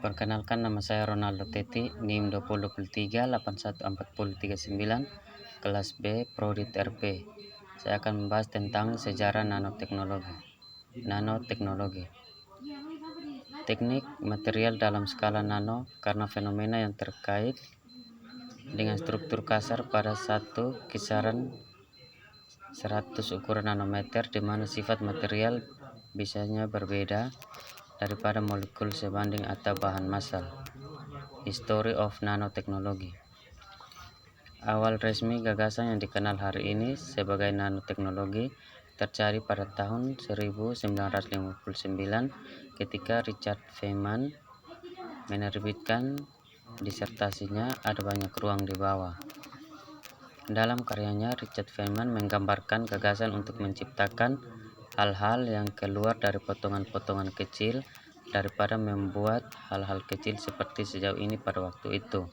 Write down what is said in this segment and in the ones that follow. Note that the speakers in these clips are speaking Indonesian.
Perkenalkan, nama saya Ronaldo Teti, NIM 2023-81439, kelas B, Prodi RP. Saya akan membahas tentang sejarah nanoteknologi. Teknik material dalam skala nano karena fenomena yang terkait dengan struktur kasar pada satu kisaran 100 ukuran nanometer, di mana sifat material bisanya berbeda daripada molekul sebanding atau bahan massal. History of nanotechnology. Awal resmi gagasan yang dikenal hari ini sebagai nanoteknologi terjadi pada tahun 1959 ketika Richard Feynman menerbitkan disertasinya Ada Banyak Ruang di Bawah. Dalam karyanya, Richard Feynman menggambarkan gagasan untuk menciptakan hal-hal yang keluar dari potongan-potongan kecil daripada membuat hal-hal kecil seperti sejauh ini pada waktu itu.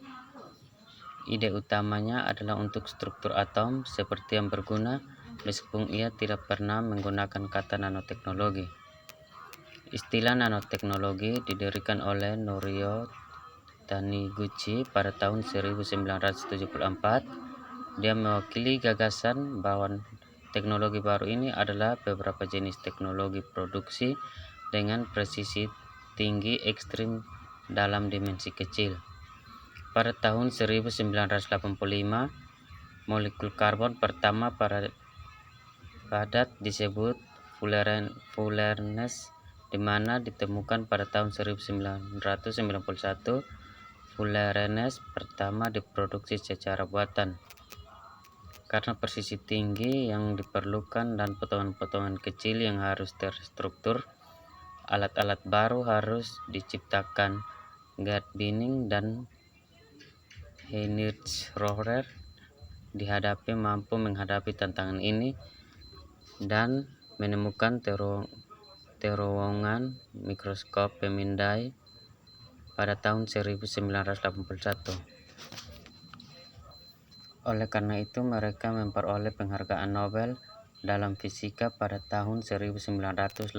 Ide utamanya adalah untuk struktur atom seperti yang berguna, meskipun ia tidak pernah menggunakan kata nanoteknologi. Istilah nanoteknologi didirikan oleh Norio Taniguchi pada tahun 1974. Dia mewakili gagasan bahwa teknologi baru ini adalah beberapa jenis teknologi produksi dengan presisi tinggi ekstrim dalam dimensi kecil. Pada tahun 1985, molekul karbon pertama padat disebut fullerenes, di mana ditemukan pada tahun 1991. Fullerenes pertama diproduksi secara buatan. Karena presisi tinggi yang diperlukan dan potongan-potongan kecil yang harus terstruktur, alat-alat baru harus diciptakan. Gerd Binning dan Heinrich Rohrer mampu menghadapi tantangan ini dan menemukan terowongan mikroskop pemindai pada tahun 1981. Oleh karena itu, mereka memperoleh penghargaan Nobel dalam fisika pada tahun 1986.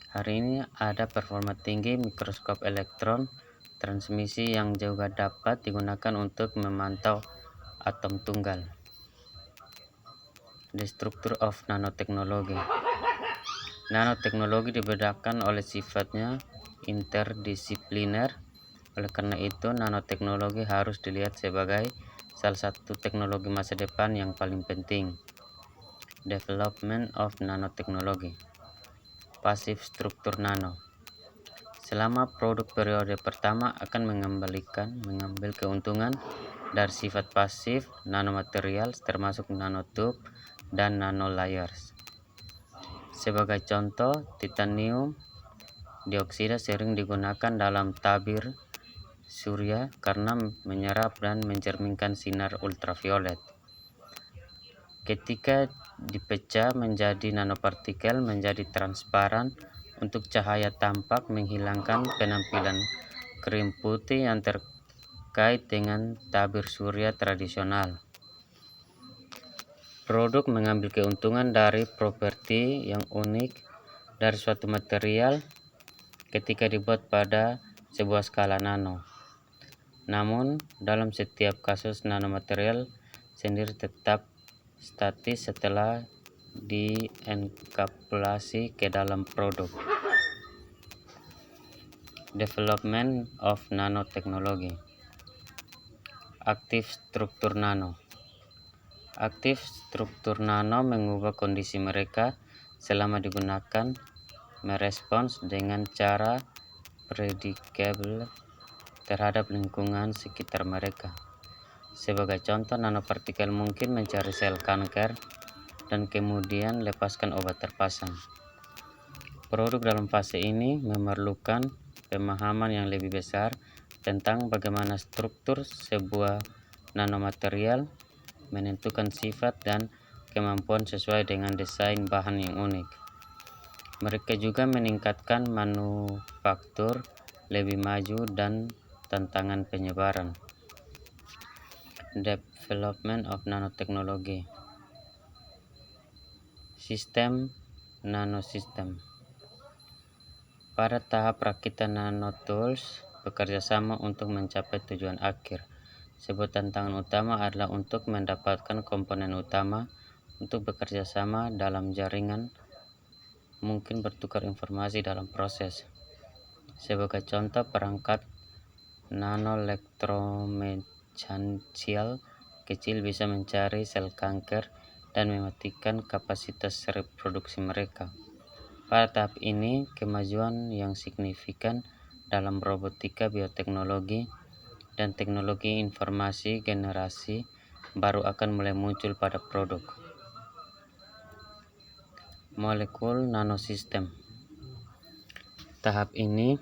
Hari ini ada performa tinggi mikroskop elektron transmisi yang juga dapat digunakan untuk memantau atom tunggal. The structure of nanotechnology. Nanoteknologi dibedakan oleh sifatnya interdisipliner. Oleh karena itu, nanoteknologi harus dilihat sebagai salah satu teknologi masa depan yang paling penting. Development of nanotechnology. Pasif struktur nano. Selama produk periode pertama akan mengambil keuntungan dari sifat pasif nanomaterial termasuk nanotube dan nanolayers. Sebagai contoh, titanium dioksida sering digunakan dalam tabir surya karena menyerap dan mencerminkan sinar ultraviolet. Ketika dipecah menjadi nanopartikel menjadi transparan untuk cahaya tampak menghilangkan penampilan krim putih yang terkait dengan tabir surya tradisional. Produk mengambil keuntungan dari properti yang unik dari suatu material ketika dibuat pada sebuah skala nano. Namun, dalam setiap kasus nanomaterial sendiri tetap statis setelah dienkapsulasi ke dalam produk. Development of nanotechnology. Aktif struktur nano. Aktif struktur nano mengubah kondisi mereka selama digunakan merespons dengan cara predictable terhadap lingkungan sekitar mereka. Sebagai contoh, nanopartikel mungkin mencari sel kanker dan kemudian lepaskan obat terpasang. Produk dalam fase ini memerlukan pemahaman yang lebih besar tentang bagaimana struktur sebuah nanomaterial, menentukan sifat dan kemampuan sesuai dengan desain bahan yang unik. Mereka juga meningkatkan manufaktur lebih maju dan tantangan penyebaran. Development of nanotechnology. Sistem nanosistem. Pada tahap rakitan nanotools bekerja sama untuk mencapai tujuan akhir. Sebuah tantangan utama adalah untuk mendapatkan komponen utama untuk bekerja sama dalam jaringan, mungkin bertukar informasi dalam proses. Sebagai contoh, perangkat nanoelektromekanikal kecil bisa mencari sel kanker dan mematikan kapasitas reproduksi mereka. Pada tahap ini, kemajuan yang signifikan dalam robotika, bioteknologi, dan teknologi informasi generasi baru akan mulai muncul pada produk. Molekul nanosistem. Tahap ini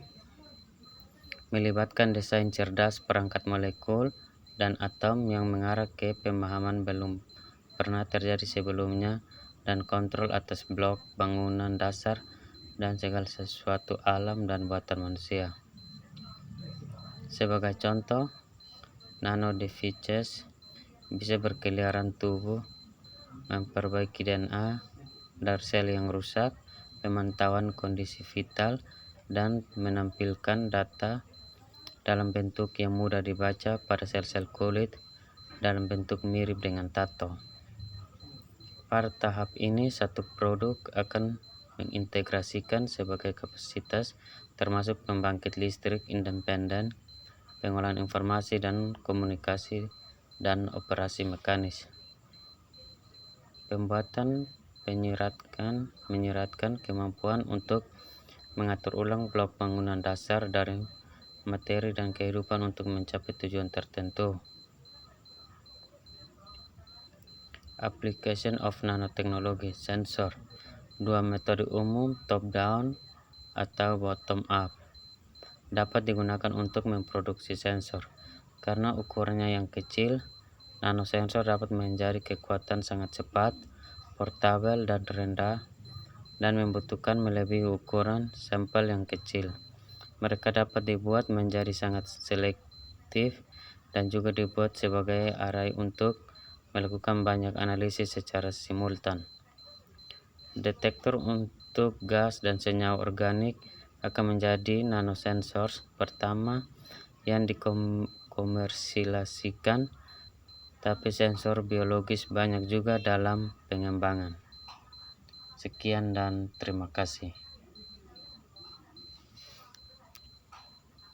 melibatkan desain cerdas perangkat molekul dan atom yang mengarah ke pemahaman belum pernah terjadi sebelumnya dan kontrol atas blok bangunan dasar dan segala sesuatu alam dan buatan manusia. Sebagai contoh, nanodevices bisa berkeliaran tubuh, memperbaiki DNA dari sel yang rusak, pemantauan kondisi vital, dan menampilkan data dalam bentuk yang mudah dibaca pada sel-sel kulit dalam bentuk mirip dengan tato. Pada tahap ini, satu produk akan mengintegrasikan sebagai kapasitas termasuk pembangkit listrik independen, pengolahan informasi dan komunikasi, dan operasi mekanis. Pembuatan menyiratkan kemampuan untuk mengatur ulang blok bangunan dasar dari materi dan kehidupan untuk mencapai tujuan tertentu. Application of nanotechnology sensor. Dua metode umum, top-down atau bottom-up, dapat digunakan untuk memproduksi sensor. Karena ukurannya yang kecil, nanosensor dapat menjadi kekuatan sangat cepat, portabel dan rendah, dan membutuhkan melebihi ukuran sampel yang kecil. Mereka dapat dibuat menjadi sangat selektif dan juga dibuat sebagai array untuk melakukan banyak analisis secara simultan. Detektor untuk gas dan senyawa organik akan menjadi nanosensor pertama yang dikomersilasikan, tapi sensor biologis banyak juga dalam pengembangan. Sekian dan terima kasih.